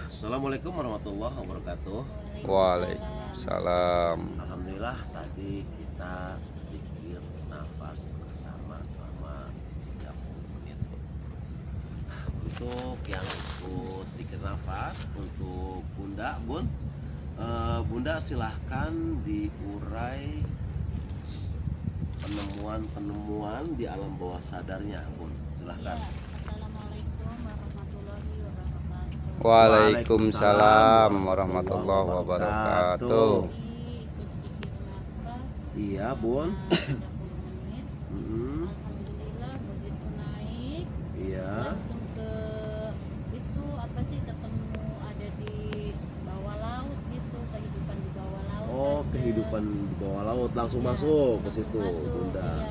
Assalamualaikum warahmatullahi wabarakatuh. Waalaikumsalam. Alhamdulillah tadi kita zikir nafas bersama selama 30 menit. Untuk yang ikut zikir nafas, untuk Bunda, Bunda silahkan diurai penemuan di alam bawah sadarnya, Bun. Silahkan. Assalamualaikum warahmatullahi wabarakatuh. Waalaikumsalam warahmatullahi wabarakatuh. Ini ikut zikir nafas Iya, Bun. 30 menit. Mm-mm. Alhamdulillah begitu naik Iya. langsung ke itu apa sih, ketemu ada di bawah laut gitu, kehidupan di bawah laut. Oh, aja. kehidupan di bawah laut langsung Ya, masuk ke langsung situ, masuk, Bunda. iya.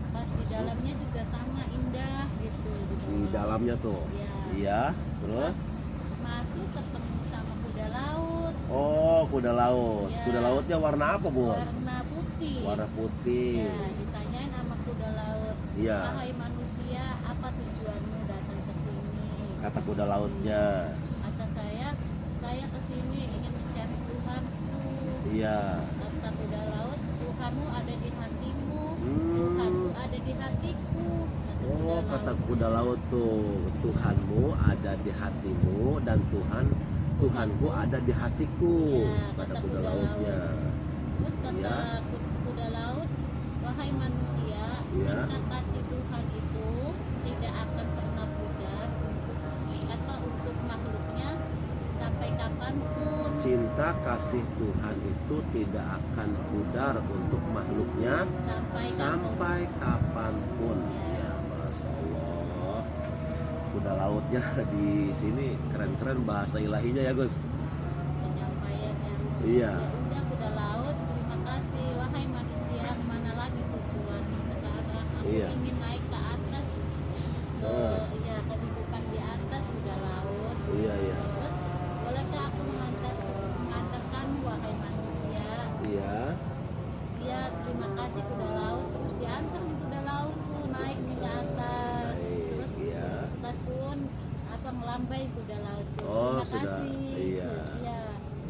Pas di dalamnya juga sama indah gitu di bawah Di laut. dalamnya tuh. Iya. Iya, terus Pas masuk ketemu sama kuda laut oh, kuda laut. Iya. Kuda lautnya warna apa, Bu? warna putih. Warna putih. Ya, ditanyain sama kuda laut, Iya. wahai manusia, apa tujuanmu datang ke sini? Kata kuda lautnya. Kata saya kesini ingin mencari Tuhanku. Iya. Kata kuda laut, Tuhanmu ada di hatimu, Hmm. Tuhanku ada di hatiku. Oh, kata kuda laut tuh, Tuhanmu ada di hatimu dan Tuhanku ada di hatiku. Iya, Kata kata kuda kuda lautnya. Terus kata Iya. kuda laut, wahai manusia, Iya. cinta kasih Tuhan itu tidak akan pernah pudar untuk makhluknya sampai kapanpun. Cinta kasih Tuhan itu tidak akan pudar untuk makhluknya sampai kapanpun. Ya, Masya Allah. Kuda lautnya di sini keren-keren bahasa ilahinya ya, Gus. Penyampaiannya. Iya. Ya udah kuda laut, terima kasih wahai manusia, kemana lagi tujuanmu sekarang? Aku Iya. ingin naik ke atas, ke Oh. ya kehidupan di atas kuda laut. Iya, iya. Terus bolehkah aku mengantarkanmu wahai manusia? Iya. Iya, terima kasih kuda laut. Terus diantar nih kuda laut tuh naik nih ke atas. Terus Iya. pas pun apa ngelambai kuda laut tuh. Oh, Terima sudah. kasih. Iya. Iya.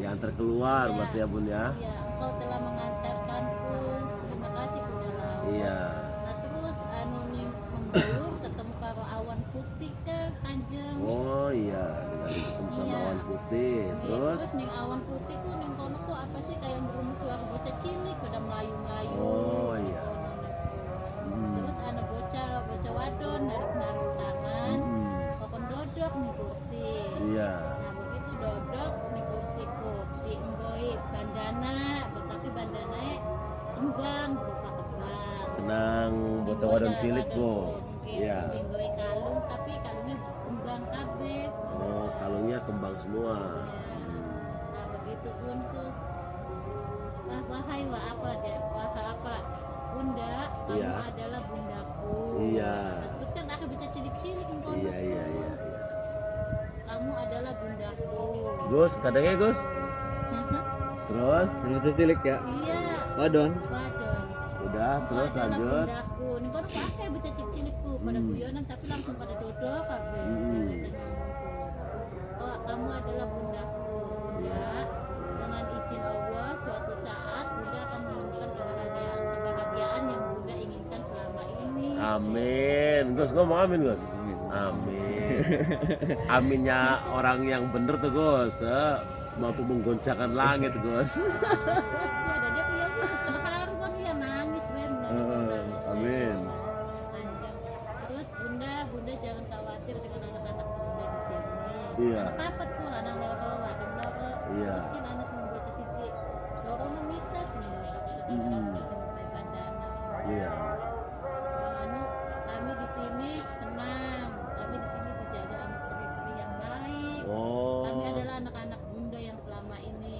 Diantar keluar Iya. berarti ya, Bun ya. Iya, engkau telah mengantarkanku. Terima kasih kuda laut. Iya. Nah terus anu nih menggulur ketemu karo awan putih ke Kanjeng. Oh iya, dengan ketemu sama Iya. awan putih. Terus Terus nih awan putih tuh nih kono kok apa sih kayak ngerumus suara bocah cilik pada melayu-melayu. Oh, nih iya. kono nih tuh. Hmm. Terus ada bocah wadon narik tangan, Hmm. kokon dodok nih kursi. Iya. Nah begitu dodok nih kursiku dienggoi bandana, tetapi bandananya kembang berupa kembang. Tenang, bocah wadon cilik, Bu. Iya. Terus dienggoi kalung, tapi kalungnya kembang kabeh. Oh, kalungnya kembang semua. Ya. Nah begitu pun tuh, wahai apa bunda, kamu Iya. adalah bundaku. Iya. Nah, terus kan aku bisa cilik-cilik nih kono Iya, iya, tuh. iya. Kamu adalah bundaku. Gus, kadangnya Gus. Terus, Itu cilik ya. Iya, Wadon. wadon. udah, Engkau terus adalah lanjut. bundaku. Nih kono pakai bocah cilik-cilikku pada guyonan tapi langsung pada dodok kabeh. Oh, kamu adalah bundaku. Bunda, dengan izin Allah suatu saat Bunda akan menemukan kebahagiaan yang Bunda inginkan selama ini. Amin. Gus, ngomong amin, Gus. Amin. Aminnya orang yang bener tuh, Gus. Mampu menggoncangkan langit, Gus. Ya ada dia punya aku terharu kan ya nangis nangis. Amin. Panjang. Terus Bunda jangan khawatir dengan anak-anak Bunda di sini. Iya. Anak papat tuh lanang loro, wadon loro. Iya. Terus kan anak sing baca siji. Loro mah misah sini loro sebenarnya sing pakai bandana. Iya. Anu, kami di sini senang. Kami di sini dijaga sama peri-peri yang baik. Oh. Kami adalah anak-anak Bunda yang selama ini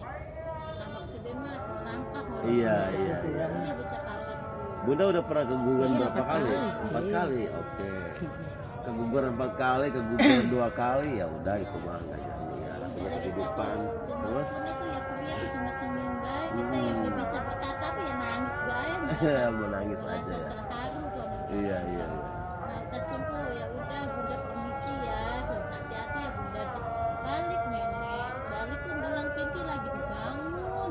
maksudnya mah selangkah ngurus. Iya, iya. Ini bocah papat tuh. Bunda udah pernah keguguran Iya, berapa kali? kali. 4 kali. Oke. Keguguran 4 kali, keguguran 2 kali, ya udah itu mah enggak jadi ya. Langsung Jadi kita kehidupan. tuh cuma Terus pun itu ya pria itu cuma senyum bae, kita yang udah bisa berkata tapi ya nangis bae, mau nangis merasa aja ya. terharu kan. Iya, iya. Nah terus kan ya udah Bunda permisi ya, so, hati-hati ya Bunda balik nih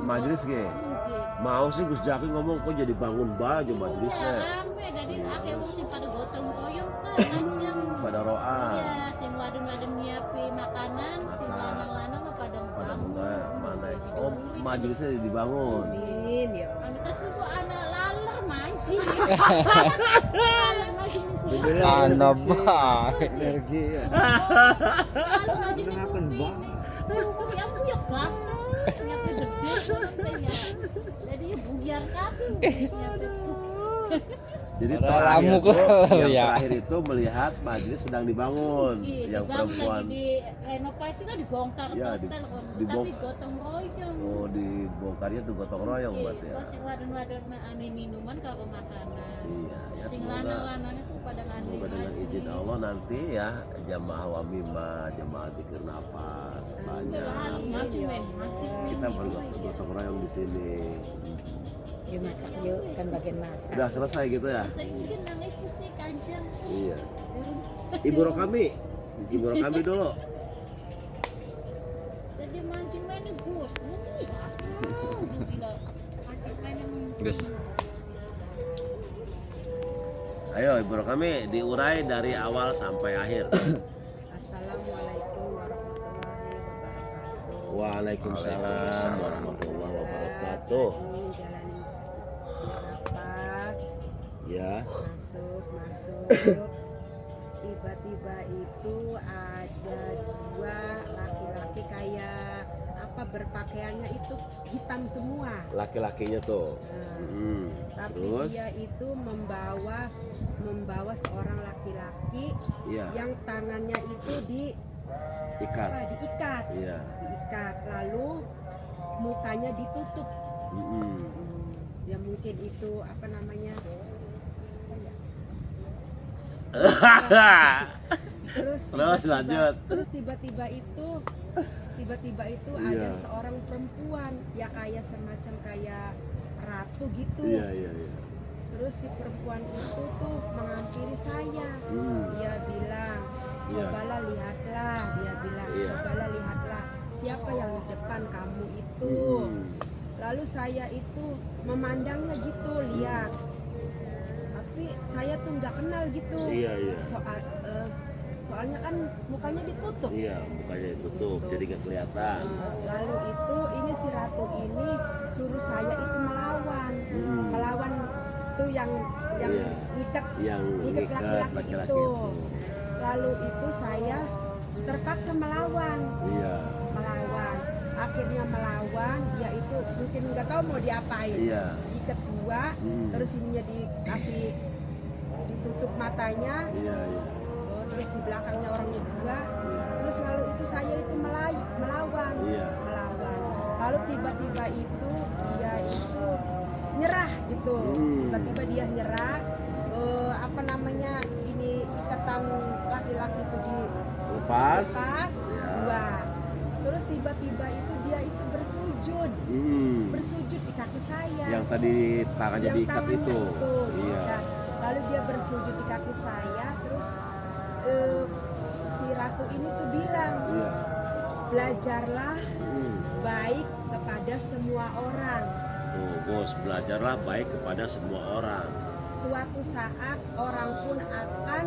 majelis ge. Oke. Mau sih Gus Jaki ngomong kok jadi bangun baju Iya majelisnya. rame dari akeh wong sing pada gotong royong kan ajeng. Pada roa. Iya, sing wadon-wadon nyiapin makanan, sing Masak. lanang-lanang mah pada Pada bangun. mana? Oh, majelisnya dibangun. Amin ya. Anggota suku anak laler mancing. Laler mancing ku. Anak baik. Energi ya. Laler mancing ku. Makan bang. Aku ya gatel, nyampe gede sampai ya. Jadi ya buyar kaki wis nyampe ku. Jadi Orang terakhir lamuk itu, yang ya. terakhir itu melihat majelis sedang dibangun, Gitu, yang bang, perempuan. lagi di renovasi lah dibongkar Ya, total kon. dibong- Tapi gotong royong. Oh, dibongkarnya tuh gotong royong berarti ya. Pas sing wadon-wadon ane minuman karo makanan. Iya, ya Sing semoga lanang-lanangnya tuh pada ngadu semoga dengan izin Allah nanti ya jamaah wamimah, jamaah dzikir nafas banyak. Mancing men, mancing men. Kita bergotong royong di sini. Yuk masak yuk, kan bagian masak. Udah selesai gitu ya? Saya mungkin nang iku sih kanjeng. Iya. Ibu Rokami dulu. Jadi mancing men nih Gus. Mancing men Gus. Ayo Ibu Rokami diurai dari awal sampai akhir. Assalamualaikum warahmatullahi wabarakatuh. Waalaikumsalam warahmatullahi wabarakatuh. Ini jalanin napas, Ya. masuk. Tiba-tiba itu ada dua laki-laki kayak apa berpakaiannya itu hitam semua. Laki-lakinya tuh. Nah, tapi Terus? dia itu membawa seorang laki-laki Iya. yang tangannya itu Ikat. diikat, Iya. lalu mukanya ditutup. Mm-mm. Ya mungkin itu apa namanya? Terus lanjut. Terus tiba-tiba itu Iya. ada seorang perempuan ya kayak semacam kayak ratu gitu. Iya. Terus si perempuan itu tuh menghampiri saya. Hmm. Dia bilang, Iya. cobalah lihatlah. Dia bilang, Iya. cobalah lihatlah siapa yang di depan kamu itu. Lalu saya itu memandangnya gitu, lihat. Tapi saya tuh nggak kenal gitu. Iya. Soalnya kan mukanya ditutup. Iya, mukanya ditutup jadi nggak kelihatan. Lalu itu ini si ratu ini suruh saya itu melawan tuh yang Iya. ngikat Yang ngikat ngikat laki-laki laki-laki itu. itu. Lalu itu saya terpaksa melawan. Iya. Akhirnya melawan, dia itu mungkin nggak tahu mau diapain. Iya. Ikat dua, terus ininya ditutup matanya. Iya. Terus di belakangnya orangnya dua, terus lalu itu saya itu melawan. Iya. Lalu tiba-tiba itu dia itu nyerah gitu, tiba-tiba dia nyerah. Apa namanya ini ikatan laki-laki itu Lepas. dilepas dua, terus tiba-tiba itu dia itu bersujud di kaki saya. Yang tadi tangannya Yang diikat tangannya itu. Iya. diikat. Lalu dia bersujud di kaki saya, terus si ratu ini tuh bilang, Iya. belajarlah baik kepada semua orang. Tuh, bos, belajarlah baik kepada semua orang. Suatu saat orang pun akan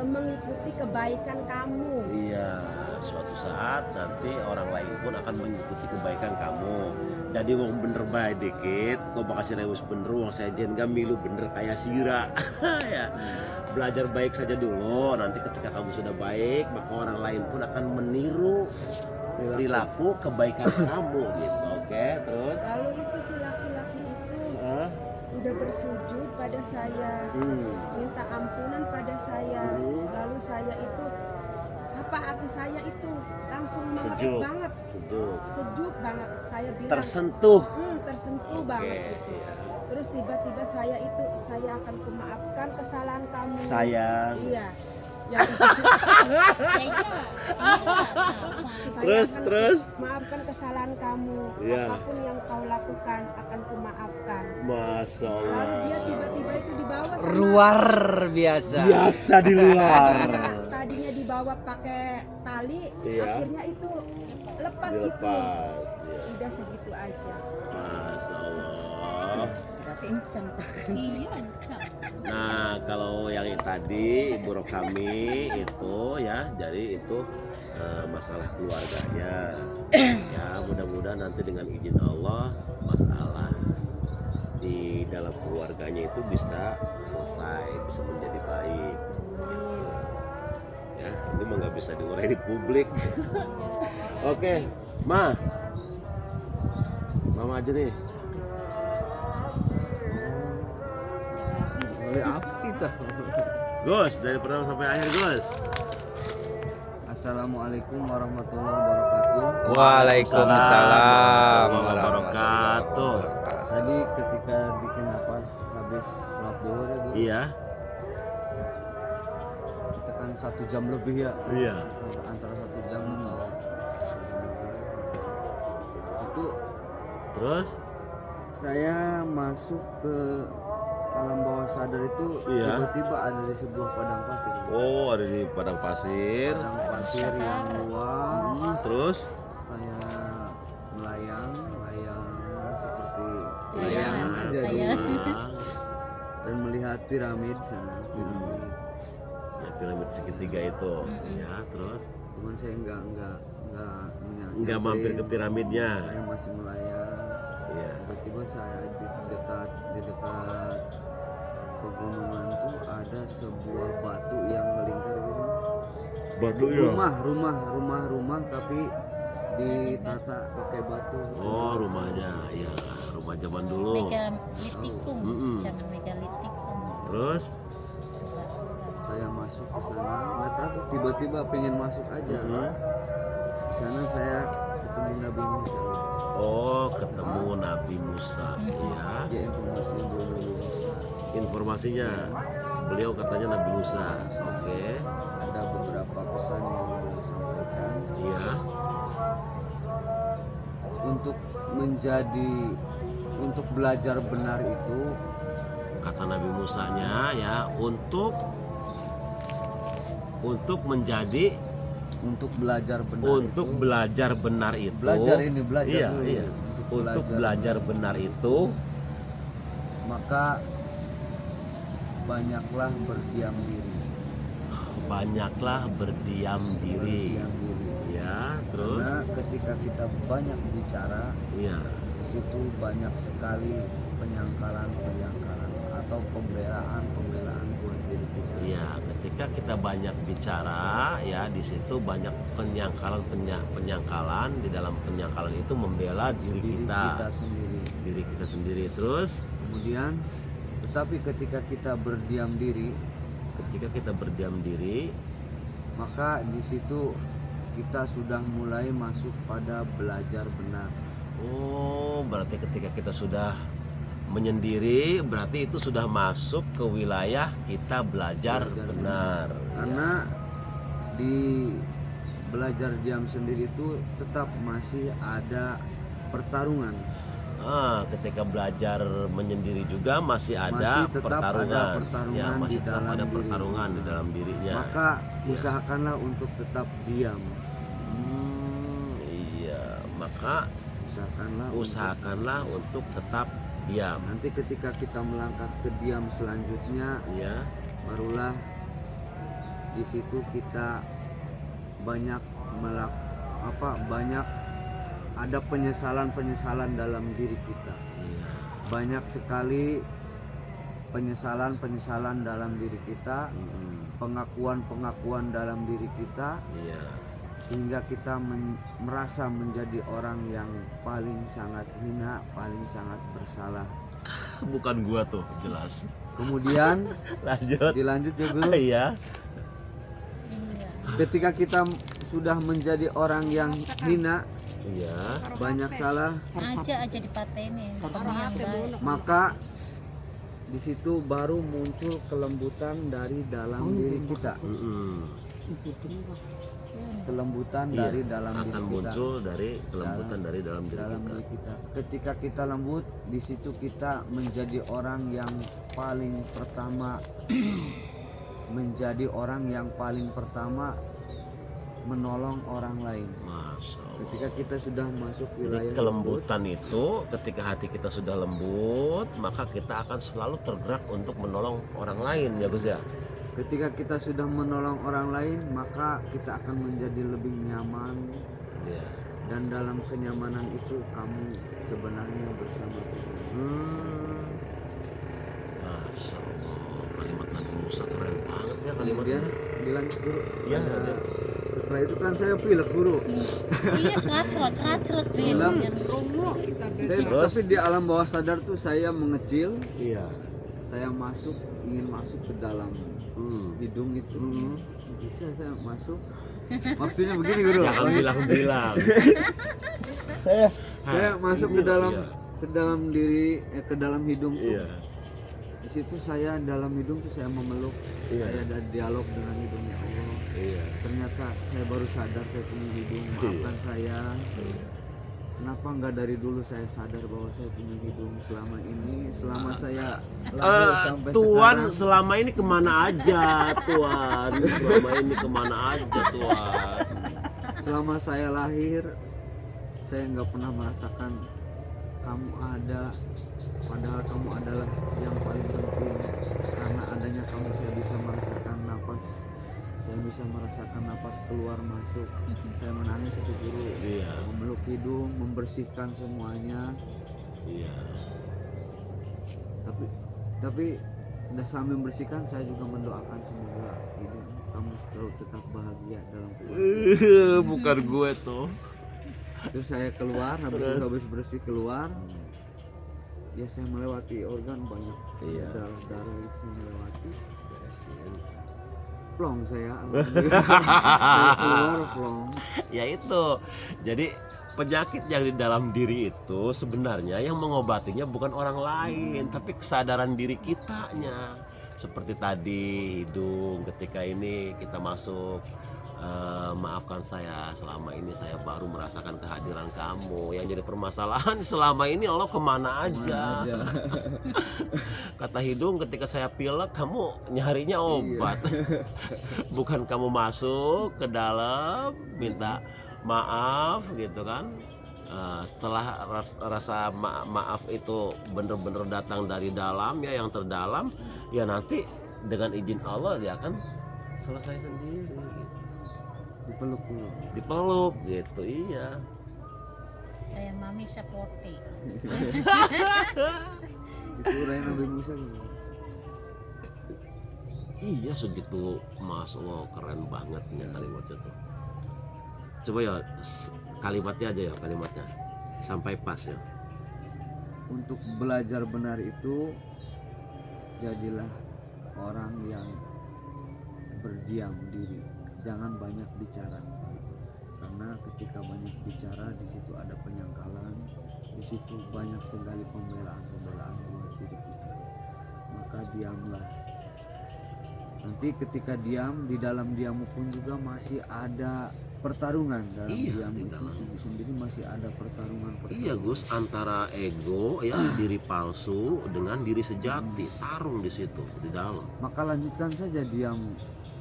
mengikuti kebaikan kamu. Iya, suatu saat nanti orang lain pun akan mengikuti kebaikan kamu. Jadi wong bener baik dikit, kok bakal si rewus bener, wong sejen gamilu bener kayak sira. Ya, belajar baik saja dulu. Nanti ketika kamu sudah baik, maka orang lain pun akan meniru perilaku kebaikan kamu gitu. Oke, terus? Lalu itu si laki-laki itu udah bersujud pada saya, minta ampunan pada saya. Lalu saya itu hati saya itu langsung Sejuk. banget, sejuk banget. Saya bilang Tersentuh. tersentuh banget gitu. Iya. Terus tiba-tiba saya akan memaafkan kesalahan kamu. Sayang. Iya. Yang Terus. maafkan kesalahan kamu. Iya. Apapun yang kau lakukan akan kumaafkan. Masya Allah. Lalu dia tiba-tiba itu dibawa sama Luar biasa. Biasa di luar. tadinya dibawa pakai tali, Iya. akhirnya itu lepas gitu. Dilepas. Ya. Udah segitu aja. Masya Allah. Iya, ancam. Nah, kalau yang tadi Ibu Rokami itu ya, jadi itu masalah keluarganya. Ya, mudah-mudahan nanti dengan izin Allah masalah di dalam keluarganya itu bisa selesai, bisa menjadi baik. Ya, ini mah nggak bisa diurai di publik. Oke, Ma, Mama aja nih. Boleh apa kita? Gus, dari pertama sampai akhir Gus. Assalamualaikum warahmatullahi wabarakatuh. Waalaikumsalam warahmatullahi wabarakatuh. Tadi ketika bikin napas habis sholat duhur ya Bu, Iya, kita kan 1 jam lebih ya. iya. Antara 1 jam atau itu Terus, saya masuk ke alam bawah sadar itu Iya. tiba-tiba ada di sebuah padang pasir. oh ada di padang pasir. Padang pasir yang luas. Terus, Saya melayang seperti Layang, layangan aja kayak- dulu. nah, Dan melihat piramid sana. Piramid. ya piramid segitiga itu. Ya, terus Cuman saya nggak nggak mampir ke piramidnya. Saya masih melayang. Iya. Tiba-tiba saya di dekat pegunungan tuh ada sebuah batu yang melingkar gitu. Batu ya. Rumah tapi ditata pakai batu. Oh, rumahnya. Ya, rumah zaman dulu. Megalitikum, Mm-mm. zaman megalitikum. Terus, Saya masuk ke sana, nggak tahu tiba-tiba pengen masuk aja. Di sana saya ketemu Nabi Musa. oh ketemu Nabi Musa. Ya. Ya informasi belum Nabi Musa. Informasinya, beliau katanya Nabi Musa. Oke. Ada beberapa pesan yang beliau sampaikan Iya. untuk belajar benar itu Kata Nabi Musanya ya, untuk menjadi untuk belajar benar untuk itu, belajar benar itu. belajar Iya, dulu. iya. Untuk belajar benar itu, maka banyaklah berdiam diri. banyaklah berdiam diri. Berdiam diri. Ya, terus Karena ketika kita banyak bicara, iya. di situ banyak sekali penyangkalan atau pembelaan buat diri kita. Iya, ketika kita banyak bicara ya, di situ banyak penyangkalan di dalam penyangkalan itu membela diri Diri kita kita. sendiri. Diri kita sendiri. Terus Kemudian, tetapi ketika kita berdiam diri, ketika kita berdiam diri, maka di situ kita sudah mulai masuk pada belajar benar. oh berarti ketika kita sudah menyendiri, berarti itu sudah masuk ke wilayah kita belajar benar. Karena di belajar diam sendiri itu tetap masih ada pertarungan. Ketika belajar menyendiri juga masih ada Masih tetap pertarungan. ada pertarungan Ya, masih di tetap dalam ada diri. pertarungan di dalam dirinya. Maka usahakanlah untuk tetap diam. Iya, maka usahakanlah untuk tetap diam. Nanti ketika kita melangkah ke diam selanjutnya, Ya, barulah di situ kita banyak ada penyesalan dalam diri kita. iya. Banyak sekali penyesalan dalam diri kita, pengakuan dalam diri kita, Iya. sehingga kita merasa menjadi orang yang paling sangat hina, paling sangat bersalah. Bukan gua tuh, jelas. Kemudian Lanjut. dilanjut ya Bu. Iya. Iya. Ketika kita sudah menjadi orang yang hina, Iya. banyak salah, aja dipatenin demi yang baik. maka di situ baru muncul kelembutan dari dalam diri kita. Kelembutan Iya, dari dalam akan diri kita. muncul dari kelembutan dari dalam diri Dalam kita. diri kita. Ketika kita lembut, di situ kita menjadi orang yang paling pertama menjadi orang yang paling pertama menolong orang lain. Masya Allah. Ketika kita sudah masuk Jadi wilayah kelembutan itu ketika hati kita sudah lembut, maka kita akan selalu tergerak untuk menolong orang lain ya Gus ya. ketika kita sudah menolong orang lain, maka kita akan menjadi lebih nyaman, Iya. dan dalam kenyamanan itu kamu sebenarnya bersama Tuhan. Masya Allah, kalimat Nabi Musa keren banget ya Kemudian kalimatnya. dilanjut guru. Iya, Ada- iya. Setelah itu kan saya pilek guru. Iya, cerot Bilang, kita Tapi di alam bawah sadar tuh saya mengecil, Iya. saya ingin masuk ke dalam hidung itu. Bisa saya masuk. Maksudnya begini guru. Jangan bilang-bilang. Saya masuk ke Iya, dalam iya. sedalam diri, ke dalam hidung tuh. Iya. Di situ saya dalam hidung tuh saya memeluk, Iya. saya ada dialog dengan hidungnya Allah. Iya. Ternyata saya baru sadar saya punya hidung. Maafkan saya. Kenapa nggak dari dulu saya sadar bahwa saya punya hidung selama ini, selama saya lahir sampai Tuan sekarang. selama ini kemana aja Tuan? Selama ini kemana aja Tuan? Selama saya lahir, saya nggak pernah merasakan kamu ada, padahal kamu adalah yang paling penting. Karena adanya kamu saya bisa merasakan napas, saya bisa merasakan napas keluar masuk. Saya menangis itu guru, Iya. memeluk hidung, membersihkan semuanya. Iya. Tapi udah sambil membersihkan saya juga mendoakan semoga hidung kamu selalu tetap bahagia dalam keluarga. Bukan gue tuh. Terus saya keluar, habis bersih keluar, ya saya melewati organ banyak, Iya. darah itu saya melewati. Plong saya, saya keluar plong. Ya itu. Jadi penyakit yang di dalam diri itu sebenarnya yang mengobatinya bukan orang lain, tapi kesadaran diri kitanya. Seperti tadi hidung, ketika ini kita masuk, maafkan saya, selama ini saya baru merasakan kehadiran kamu. Yang jadi permasalahan selama ini Allah kemana aja. Kata hidung, ketika saya pilek kamu nyarinya obat. Bukan kamu masuk ke dalam minta maaf gitu kan. Setelah rasa maaf itu bener-bener datang dari dalam ya, yang terdalam, ya nanti dengan izin Allah dia akan selesai sendiri gitu. Dipeluk dulu. Dipeluk gitu. Iya. kayak mami seperti Itu uraian Nabi Musa gitu. Iya segitu, Mas. Wow, keren banget nih kalimatnya tuh. Coba ya kalimatnya aja ya, kalimatnya sampai pas ya. Untuk belajar benar itu, jadilah orang yang berdiam diri, jangan banyak bicara. Karena ketika banyak bicara, di situ ada penyangkalan, di situ banyak sekali pembelaan buat diri kita. Maka diamlah. Nanti ketika diam, di dalam diammu pun juga masih ada pertarungan. Dalam Iya, diam di itu dalam. sendiri masih ada pertarungan. Iya Gus, antara ego ya, diri palsu dengan diri sejati, tarung di situ di dalam. Maka lanjutkan saja diammu,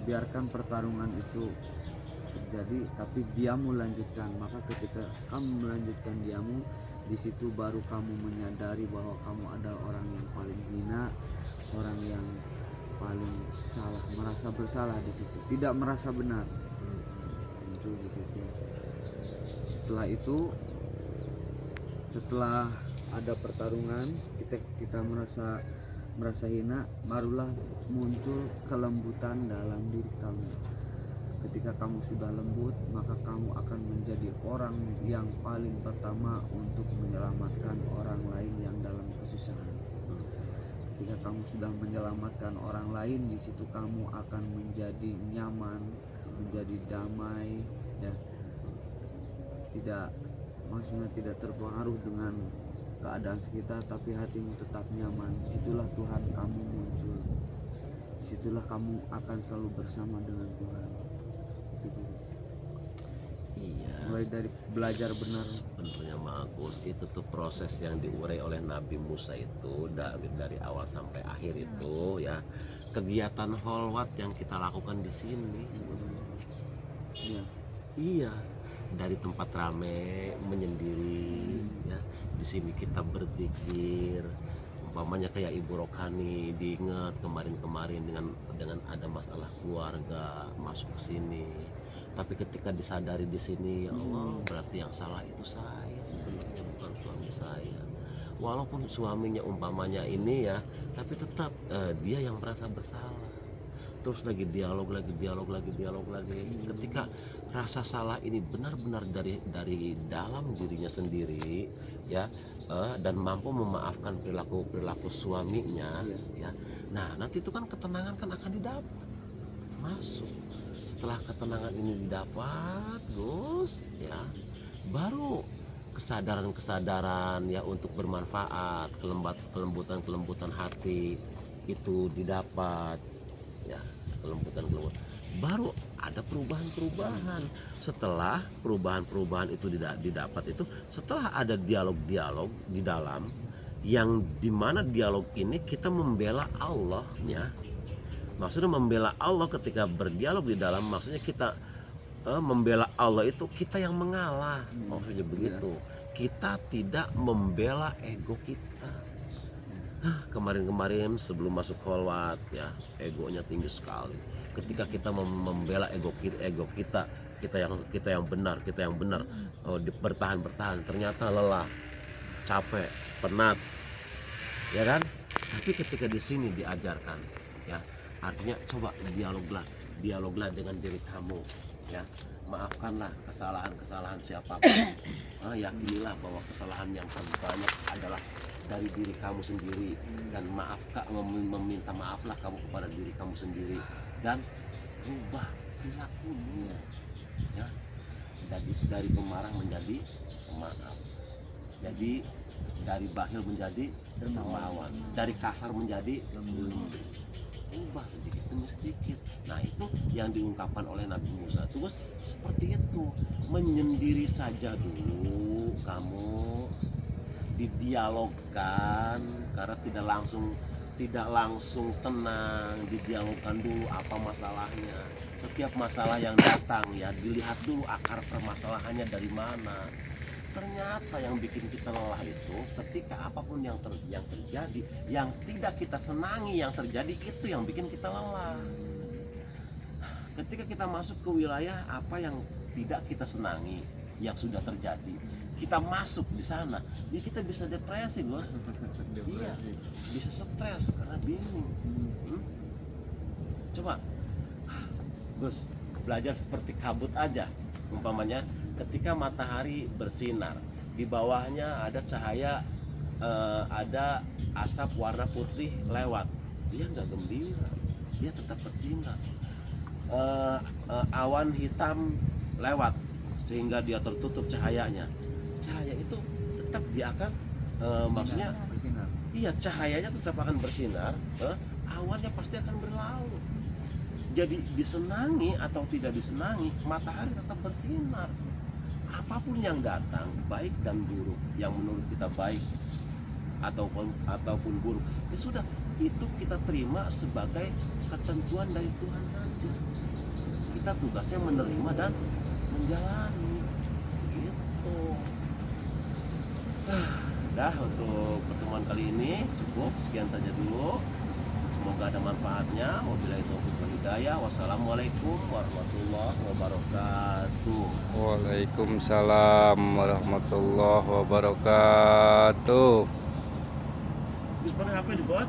biarkan pertarungan itu terjadi, tapi diammu lanjutkan. Maka ketika kamu melanjutkan diammu, di situ baru kamu menyadari bahwa kamu adalah orang yang paling hina, orang yang paling salah, merasa bersalah di situ, tidak merasa benar. Muncul di situ. Setelah itu, setelah ada pertarungan, kita merasa hina, barulah muncul kelembutan dalam diri kamu. Ketika kamu sudah lembut, maka kamu akan menjadi orang yang paling pertama untuk menyelamatkan orang lain yang dalam kesusahan. Ketika kamu sudah menyelamatkan orang lain, di situ kamu akan menjadi nyaman, menjadi damai, ya. Maksudnya tidak terpengaruh dengan keadaan sekitar, tapi hatimu tetap nyaman. Disitulah Tuhan kamu muncul. Disitulah kamu akan selalu bersama dengan Tuhan. Itu dulu. Iya. Mulai dari belajar benar. Sebenarnya mah bagus. Itu tuh proses yang diurai oleh Nabi Musa itu dari awal sampai akhir itu ya. Kegiatan kholwat yang kita lakukan di sini. Iya. Iya, dari tempat rame menyendiri ya. Di sini kita berzikir. Umpamanya kayak Ibu Rokhani diingat kemarin-kemarin dengan ada masalah keluarga masuk ke sini. Tapi ketika disadari di sini, ya Allah, berarti yang salah itu saya sebenarnya, bukan suami saya. Walaupun suaminya umpamanya ini ya, tapi tetap dia yang merasa bersalah. Terus lagi dialog lagi. Ketika rasa salah ini benar-benar dari dalam dirinya sendiri ya, dan mampu memaafkan perilaku suaminya ya. Nah, nanti itu kan ketenangan kan akan didapat. Masuk. Setelah ketenangan ini didapat, Gus ya, baru kesadaran ya untuk bermanfaat, kelembutan hati itu didapat ya, kelembutan. Baru ada perubahan. Setelah perubahan itu didapat itu setelah ada dialog di dalam, yang dimana dialog ini kita membela Allahnya. Maksudnya membela Allah ketika berdialog di dalam, maksudnya kita membela Allah itu kita yang mengalah. Maksudnya begitu. Kita tidak membela ego kita. Kemarin sebelum masuk kholwat ya, egonya tinggi sekali. Ketika kita membela ego kita yang benar, bertahan, ternyata lelah, capek, penat, ya kan? Tapi ketika di sini diajarkan, ya, artinya coba dialoglah dengan diri kamu, ya, maafkanlah kesalahan siapapun, yakinilah bahwa kesalahan yang terbanyak adalah dari diri kamu sendiri, dan meminta maaflah kamu kepada diri kamu sendiri, dan rubah perilakumu, ya, dari pemarah menjadi pemaaf, jadi dari bakhil menjadi dermawan, dari kasar menjadi lembut. Ubah sedikit demi sedikit. Nah, itu yang diungkapkan oleh Nabi Musa. Terus seperti itu, menyendiri saja dulu, kamu didialogkan, karena tidak langsung tenang, didialogkan dulu apa masalahnya. Setiap masalah yang datang ya dilihat dulu akar permasalahannya dari mana. Ternyata yang bikin kita lelah itu ketika apapun yang terjadi, yang tidak kita senangi yang terjadi, itu yang bikin kita lelah. Ketika kita masuk ke wilayah apa yang tidak kita senangi yang sudah terjadi, kita masuk di sana, ya kita bisa depresi, Bos. Iya, bisa stres karena bingung. Coba, Gus, belajar seperti kabut aja. Umpamanya ketika matahari bersinar, di bawahnya ada cahaya, ada asap warna putih lewat, dia nggak gembira, dia tetap bersinar. Awan hitam lewat sehingga dia tertutup cahayanya, cahaya itu tetap dia akan maksudnya bersinar. Iya, cahayanya tetap akan bersinar, awannya pasti akan berlalu. Jadi disenangi atau tidak disenangi, matahari tetap bersinar. Apapun yang datang, baik dan buruk, yang menurut kita baik ataupun buruk, ya sudah, itu kita terima sebagai ketentuan dari Tuhan saja. Kita tugasnya menerima dan menjalani. Gitu. Dah, untuk pertemuan kali ini cukup sekian saja dulu. Semoga ada manfaatnya. Wabillahi taufiq wal hidayah. Wassalamualaikum warahmatullahi wabarakatuh. Waalaikumsalam warahmatullahi wabarakatuh. Di HP dibuat.